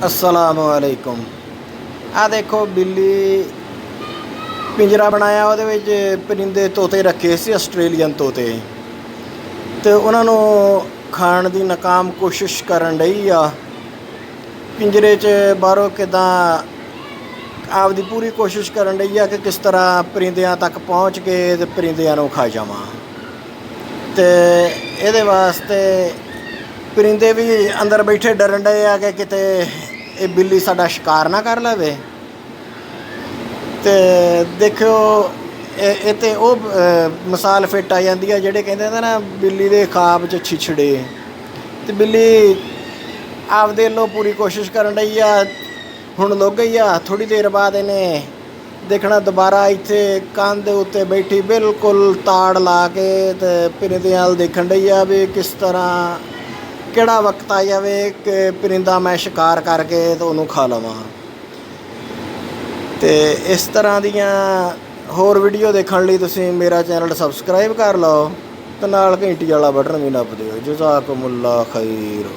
अस्सलामुअलैकुम। आ देखो बिल्ली पिंजरा बनाया, ਉਹਦੇ ਵਿੱਚ परिंदे तोते रखे सी, ਆਸਟ੍ਰੇਲੀਅਨ तोते, ਤੇ ਉਹਨਾਂ ਨੂੰ ਖਾਣ ਦੀ ਨਾਕਾਮ ਕੋਸ਼ਿਸ਼ ਕਰਨ ਰਹੀ ਆ। ਪਿੰਜਰੇ 'ਚ ਬਾਹਰੋਂ ਕਿੱਦਾਂ ਆਪਦੀ ਪੂਰੀ ਕੋਸ਼ਿਸ਼ ਕਰਨ ਰਹੀ ਆ ਕਿ ਕਿਸ ਤਰ੍ਹਾਂ ਪਰਿੰਦਿਆਂ ਤੱਕ ਪਹੁੰਚ ਕੇ ਤੇ ਪਰਿੰਦਿਆਂ ਨੂੰ ਖਾ ਜਾਵਾਂ। ਤੇ ਇਹਦੇ ਵਾਸਤੇ परिंदे भी अंदर बैठे डरन डे आ कि किते ये बिल्ली साडा शिकार ना कर लवे। तो देखो ये तो मिसाल फिट आ जाती है जेडे कहते हैं ना बिल्ली दे ख्वाब च छिछड़े। तो बिल्ली आपदे लो पूरी कोशिश करन रही आ। हुण लुक गई आ, थोड़ी देर बाद इन्हें देखना दोबारा इत्थे कंध दे उत्ते बैठी बिल्कुल ताड़ ला के ते परिंदियां अल देखण रही आ भी किस तरह ਕਿਹੜਾ वक्त आ जाए कि परिंदा मैं शिकार करके तो उन्होंने खा लवां। तो इस तरह दियां होर वीडियो देखने लिए तुसीं मेरा चैनल सबसक्राइब कर लो तो नाल घंटी वाला बटन भी नप दिओ। जज़ाकुमुल्लाह खैर।